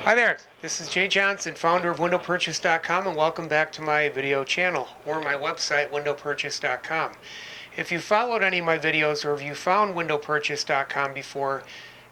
Hi there, this is Jay Johnson, founder of WindowPurchase.com, and welcome back to my video channel, or my website, WindowPurchase.com. If you followed any of my videos, or if you found WindowPurchase.com before,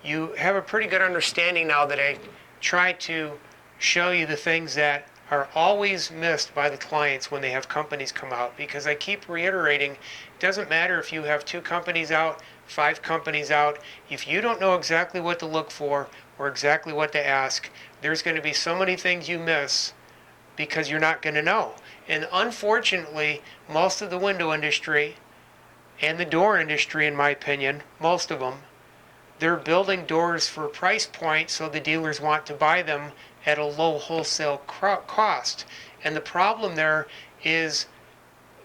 you have a pretty good understanding now that I try to show you the things that are always missed by the clients when they have companies come out, because I keep reiterating, it doesn't matter if you have 2 companies out, 5 companies out, if you don't know exactly what to look for or exactly what to ask, there's going to be so many things you miss because you're not going to know. And unfortunately, most of the window industry and the door industry, in my opinion, most of them, they're building doors for a price point so the dealers want to buy them at a low wholesale cost. And the problem there is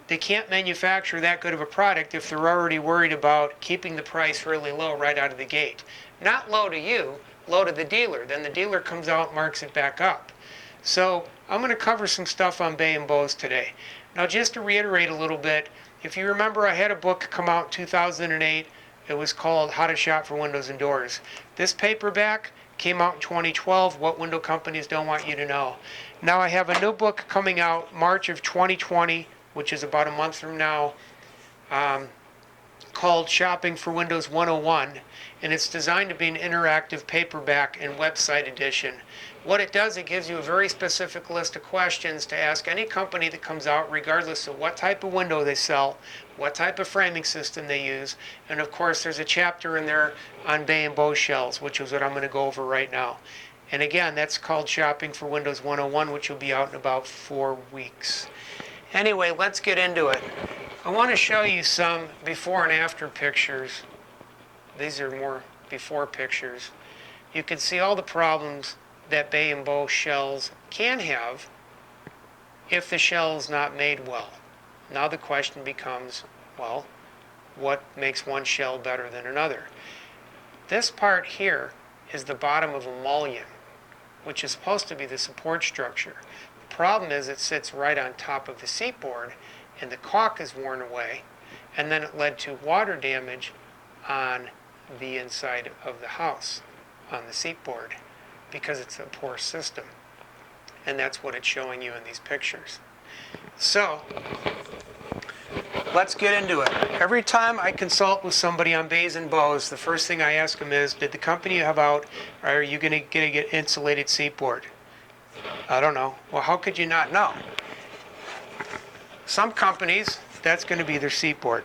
they can't manufacture that good of a product if they're already worried about keeping the price really low right out of the gate. Not low to you, low to the dealer. Then the dealer comes out and marks it back up. So I'm going to cover some stuff on Bay and Bose today. Now, just to reiterate a little bit, if you remember, I had a book come out in 2008. It was called How to Shop for Windows and Doors. This paperback came out in 2012, What Window Companies Don't Want You to Know. Now I have a new book coming out March of 2020, which is about a month from now, called Shopping for Windows 101, and it's designed to be an interactive paperback and website edition. What it does, it gives you a very specific list of questions to ask any company that comes out, regardless of what type of window they sell, what type of framing system they use, and of course there's a chapter in there on Bay and Bose shells, which is what I'm going to go over right now. And again, that's called Shopping for Windows 101, which will be out in about 4 weeks. Anyway, let's get into it. I want to show you some before and after pictures. These are more before pictures. You can see all the problems that Bay and Bose shells can have if the shell is not made well. Now the question becomes, well, what makes one shell better than another? This part here is the bottom of a mullion, which is supposed to be the support structure. The problem is it sits right on top of the seat board, and the caulk is worn away, and then it led to water damage on the inside of the house, on the seat board, because it's a poor system. And that's what it's showing you in these pictures. So, let's get into it. Every time I consult with somebody on Bays and Bose, the first thing I ask them is, did the company you have out, are you going to get insulated seat board? I don't know. Well, how could you not know? Some companies, that's going to be their seat board.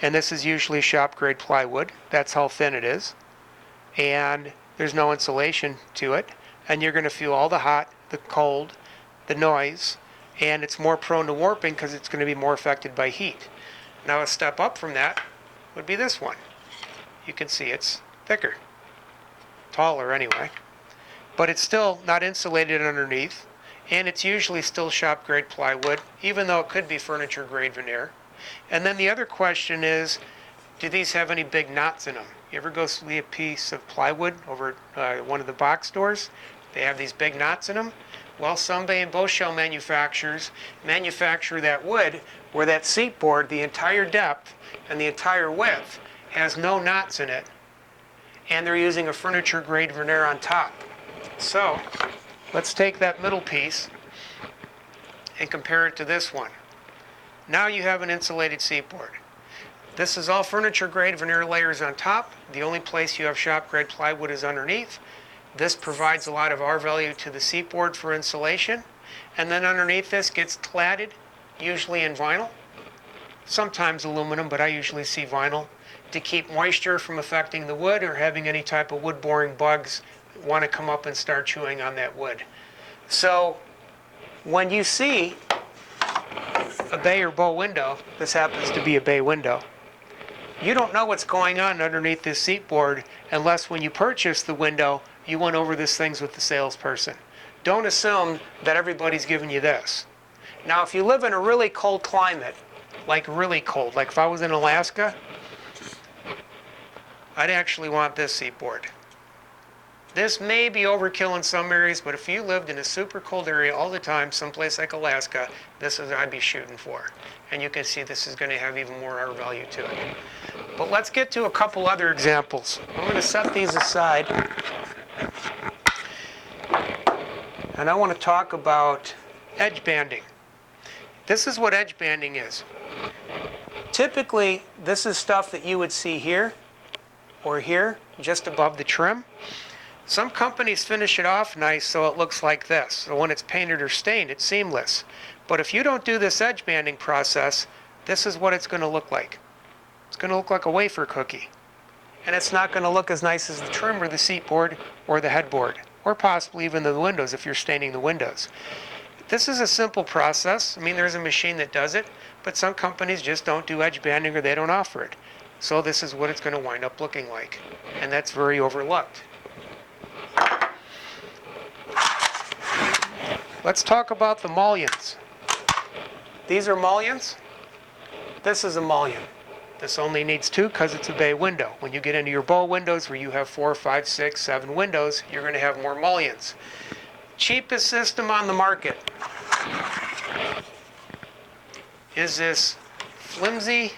And this is usually shop grade plywood. That's how thin it is. And there's no insulation to it. And you're going to feel all the hot, the cold, the noise, and it's more prone to warping because it's going to be more affected by heat. Now a step up from that would be this one. You can see it's thicker, taller anyway, but it's still not insulated underneath, and it's usually still shop grade plywood, even though it could be furniture grade veneer. And then the other question is, do these have any big knots in them? You ever go see a piece of plywood over one of the box stores? They have these big knots in them. Well, some Bay and Bose shell manufacturers manufacture that wood where that seat board, the entire depth and the entire width, has no knots in it, and they're using a furniture grade veneer on top. So let's take that middle piece and compare it to this one. Now you have an insulated seat board. This is all furniture grade veneer layers on top. The only place you have shop grade plywood is underneath. This provides a lot of R value to the seat board for insulation. And then underneath this gets cladded, usually in vinyl. Sometimes aluminum, but I usually see vinyl, to keep moisture from affecting the wood or having any type of wood-boring bugs that want to come up and start chewing on that wood. So when you see a Bay or Bose window, this happens to be a Bay window, you don't know what's going on underneath this seat board unless when you purchase the window, you went over these things with the salesperson. Don't assume that everybody's giving you this. Now, if you live in a really cold climate, like really cold, like if I was in Alaska, I'd actually want this seat board. This may be overkill in some areas, but if you lived in a super cold area all the time, someplace like Alaska, this is what I'd be shooting for. And you can see this is going to have even more R value to it. But let's get to a couple other examples. I'm going to set these aside. and I want to talk about edge banding. This is what edge banding is. Typically, this is stuff that you would see here or here, just above the trim. Some companies finish it off nice so it looks like this. So when it's painted or stained, it's seamless. But if you don't do this edge banding process, this is what it's going to look like. It's going to look like a wafer cookie. And it's not going to look as nice as the trim or the seat board or the headboard, or possibly even the windows if you're staining the windows. This is a simple process. I mean, there's a machine that does it, but some companies just don't do edge banding or they don't offer it. So this is what it's going to wind up looking like. And that's very overlooked. Let's talk about the mullions. These are mullions. This is a mullion. This only needs 2 because it's a bay window. When you get into your bow windows where you have 4, 5, 6, 7 windows, you're going to have more mullions. Cheapest system on the market is this Flimsy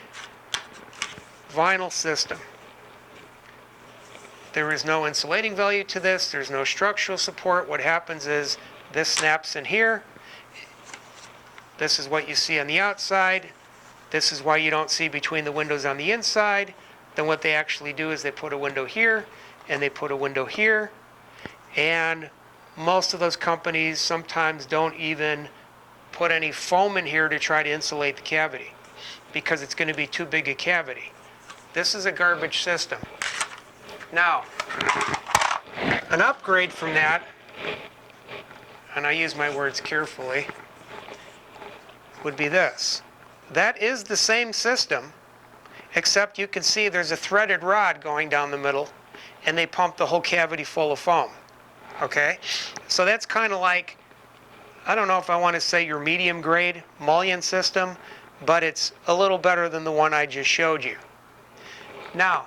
vinyl system. There is no insulating value to this. There's no structural support. What happens is this snaps in here. This is what you see on the outside. This is why you don't see between the windows on the inside. Then what they actually do is they put a window here and they put a window here. And most of those companies sometimes don't even put any foam in here to try to insulate the cavity because it's going to be too big a cavity. This is a garbage system. Now, an upgrade from that, and I use my words carefully, would be this. That is the same system, except you can see there's a threaded rod going down the middle, and they pump the whole cavity full of foam. Okay? So that's kind of like, I don't know if I want to say your medium grade mullion system, but it's a little better than the one I just showed you. Now,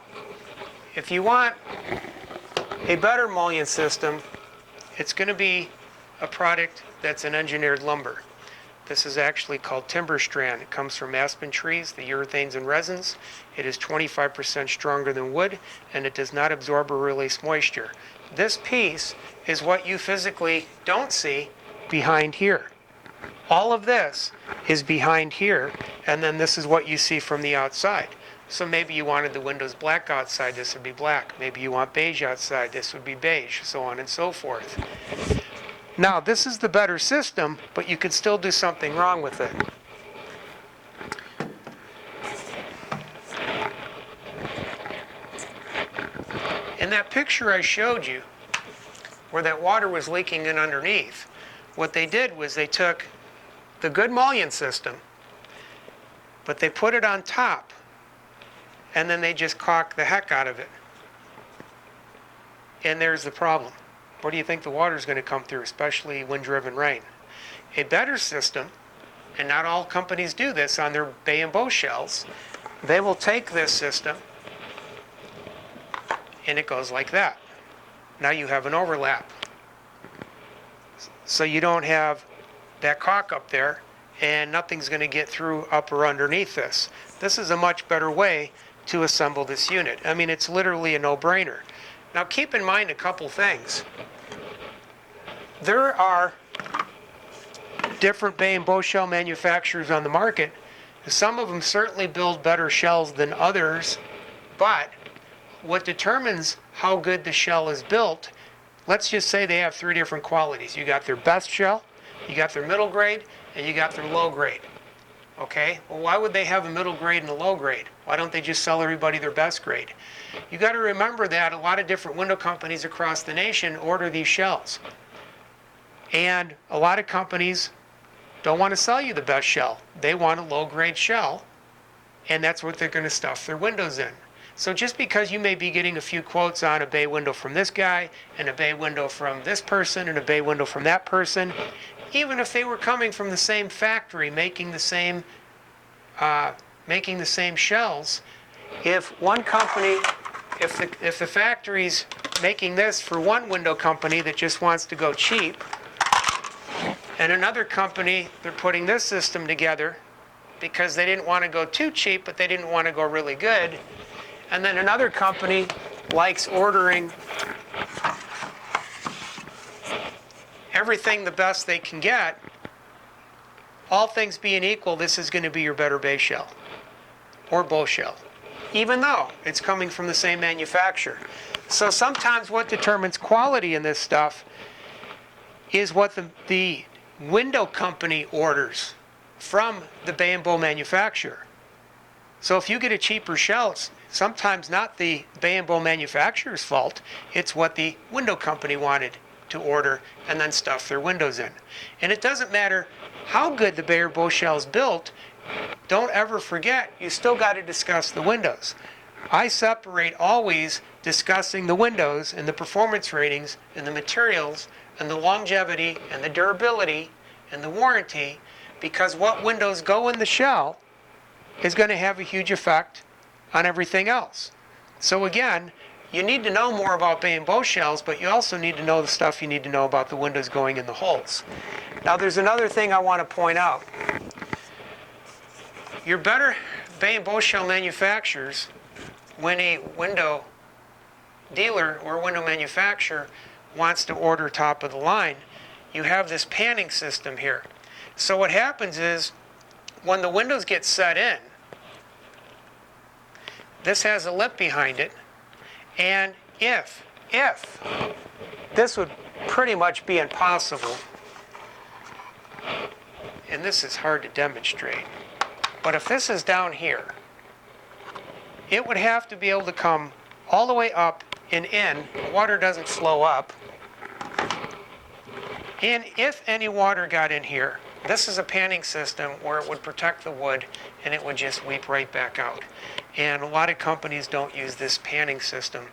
if you want a better mullion system, it's going to be a product that's an engineered lumber. This is actually called timber strand. It comes from aspen trees, the urethanes and resins. It is 25% stronger than wood, and it does not absorb or release moisture. This piece is what you physically don't see behind here. All of this is behind here, and then this is what you see from the outside. So maybe you wanted the windows black outside, this would be black. Maybe you want beige outside, this would be beige, so on and so forth. Now, this is the better system, but you could still do something wrong with it. In that picture I showed you, where that water was leaking in underneath, what they did was they took the good mullion system, but they put it on top, and then they just caulked the heck out of it. And there's the problem. Where do you think the water is going to come through, especially wind-driven rain? A better system, and not all companies do this on their bay and bow shells, they will take this system, and it goes like that. Now you have an overlap. So you don't have that caulk up there, and nothing's going to get through up or underneath this. This is a much better way to assemble this unit. I mean, it's literally a no-brainer. Now keep in mind a couple things. There are different bay and bow shell manufacturers on the market. Some of them certainly build better shells than others, but what determines how good the shell is built, let's just say they have 3 different qualities. You got their best shell, you got their middle grade, and you got their low grade. Okay? Well, why would they have a middle grade and a low grade? Why don't they just sell everybody their best grade? You got to remember that a lot of different window companies across the nation order these shells. And a lot of companies don't want to sell you the best shell. They want a low grade shell, and that's what they're going to stuff their windows in. So just because you may be getting a few quotes on a bay window from this guy, and a bay window from this person, and a bay window from that person, even if they were coming from the same factory making the same shells, if one company, if the factory's making this for one window company that just wants to go cheap, and another company, they're putting this system together because they didn't want to go too cheap, but they didn't want to go really good, and then another company likes ordering everything the best they can get, all things being equal, this is going to be your better base shell or bow shell, even though it's coming from the same manufacturer. So sometimes what determines quality in this stuff is what the window company orders from the bay and bow manufacturer. So if you get a cheaper shell, it's sometimes not the bay and bow manufacturer's fault, it's what the window company wanted to order and then stuff their windows in. And it doesn't matter how good the bay or bow shell is built, don't ever forget, you still got to discuss the windows. I separate always discussing the windows and the performance ratings and the materials and the longevity and the durability and the warranty, because what windows go in the shell is going to have a huge effect on everything else. So again, you need to know more about bay and bow shells, but you also need to know the stuff you need to know about the windows going in the holes. Now there's another thing I want to point out. Your better bay and bow shell manufacturers, when a window dealer or window manufacturer wants to order top of the line, you have this panning system here. So what happens is, when the windows get set in, this has a lip behind it, and if this would pretty much be impossible, and this is hard to demonstrate, but if this is down here, it would have to be able to come all the way up and in. Water doesn't flow up. And if any water got in here, this is a panning system where it would protect the wood and it would just weep right back out. And a lot of companies don't use this panning system.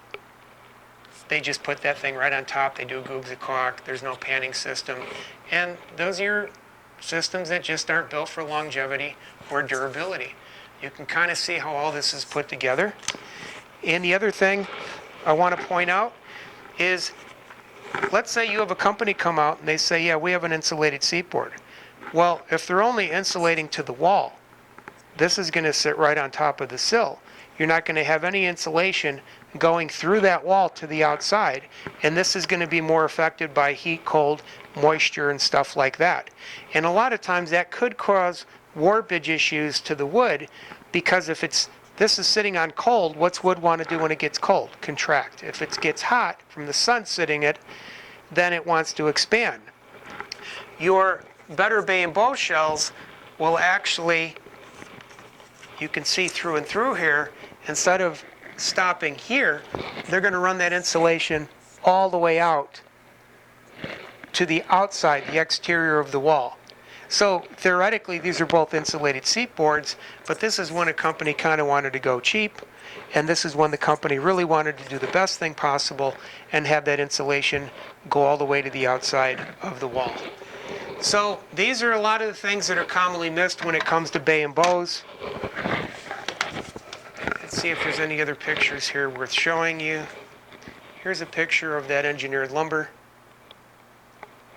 They just put that thing right on top. They do goobs of caulk. There's no panning system. And those are your systems that just aren't built for longevity or durability. You can kind of see how all this is put together. And the other thing I want to point out is, let's say you have a company come out and they say, yeah, we have an insulated seat board. Well, if they're only insulating to the wall, this is going to sit right on top of the sill. You're not going to have any insulation going through that wall to the outside, and this is going to be more affected by heat, cold, moisture, and stuff like that. And a lot of times that could cause warpage issues to the wood, because if this is sitting on cold, what's wood want to do when it gets cold? Contract. If it gets hot from the sun sitting it, then it wants to expand. Your better bay and bow shells will actually, you can see through and through here, instead of stopping here, they're going to run that insulation all the way out to the outside, the exterior of the wall. So theoretically, these are both insulated seat boards, but this is when a company kind of wanted to go cheap, and this is when the company really wanted to do the best thing possible and have that insulation go all the way to the outside of the wall. So these are a lot of the things that are commonly missed when it comes to bay and bows. Let's see if there's any other pictures here worth showing you. Here's a picture of that engineered lumber.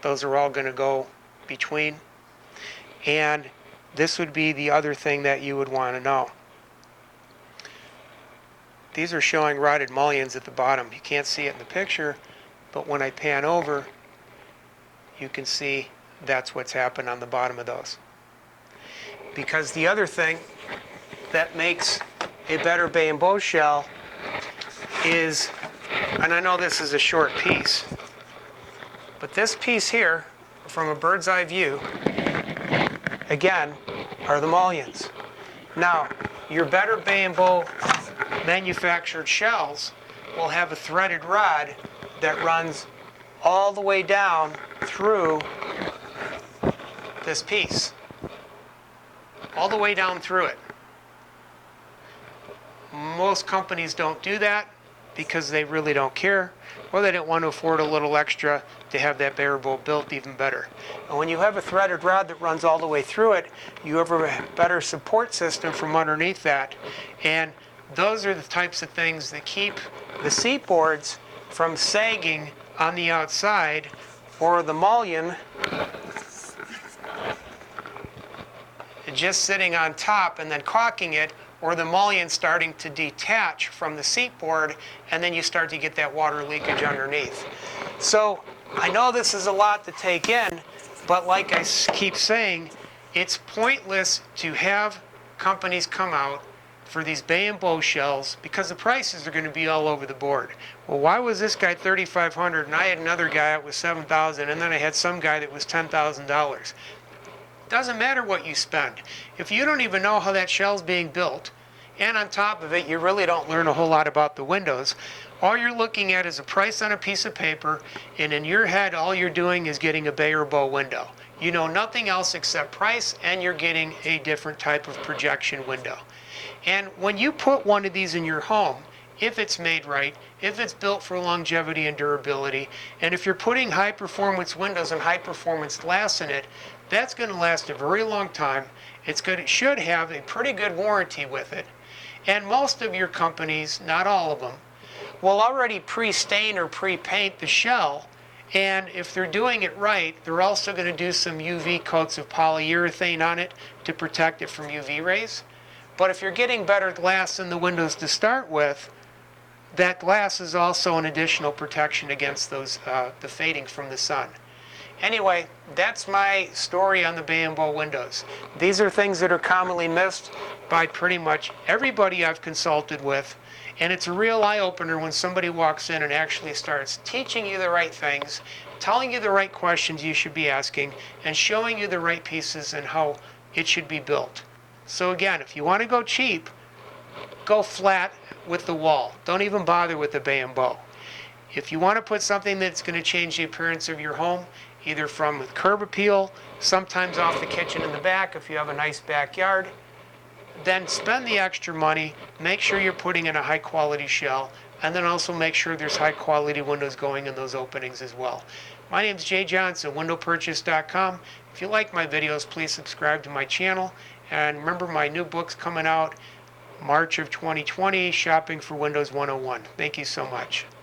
Those are all going to go between. And this would be the other thing that you would want to know. These are showing rotted mullions at the bottom. You can't see it in the picture, but when I pan over, you can see that's what's happened on the bottom of those. Because the other thing that makes a better bay and bow shell is, and I know this is a short piece, but this piece here, from a bird's eye view, again, are the mullions. Now, your better bay and bow manufactured shells will have a threaded rod that runs all the way down through this piece. All the way down through it. Most companies don't do that because they really don't care, or they don't want to afford a little extra to have that bay or bow built even better. And when you have a threaded rod that runs all the way through it, you have a better support system from underneath that. And those are the types of things that keep the seat boards from sagging on the outside, or the mullion just sitting on top and then caulking it, or the mullion starting to detach from the seat board, and then you start to get that water leakage underneath. So I know this is a lot to take in, but like I keep saying, it's pointless to have companies come out for these bay and bow shells because the prices are going to be all over the board. Well, why was this guy $3,500 and I had another guy that was $7,000 and then I had some guy that was $10,000? Doesn't matter what you spend. If you don't even know how that shell's being built, and on top of it, you really don't learn a whole lot about the windows, all you're looking at is a price on a piece of paper, and in your head, all you're doing is getting a bay or bow window. You know nothing else except price, and you're getting a different type of projection window. And when you put one of these in your home, if it's made right, if it's built for longevity and durability, and if you're putting high performance windows and high performance glass in it, that's going to last a very long time. It should have a pretty good warranty with it. And most of your companies, not all of them, will already pre-stain or pre-paint the shell. And if they're doing it right, they're also going to do some UV coats of polyurethane on it to protect it from UV rays. But if you're getting better glass in the windows to start with, that glass is also an additional protection against those the fading from the sun. Anyway, that's my story on the bay and bow windows. These are things that are commonly missed by pretty much everybody I've consulted with, and it's a real eye-opener when somebody walks in and actually starts teaching you the right things, telling you the right questions you should be asking, and showing you the right pieces and how it should be built. So again, if you want to go cheap, go flat with the wall. Don't even bother with the bay and bow. If you want to put something that's going to change the appearance of your home, either from curb appeal, sometimes off the kitchen in the back if you have a nice backyard, then spend the extra money, make sure you're putting in a high quality shell, and then also make sure there's high quality windows going in those openings as well. My name is Jay Johnson, windowpurchase.com. If you like my videos, please subscribe to my channel. And remember, my new book's coming out March of 2020, Shopping for Windows 101. Thank you so much.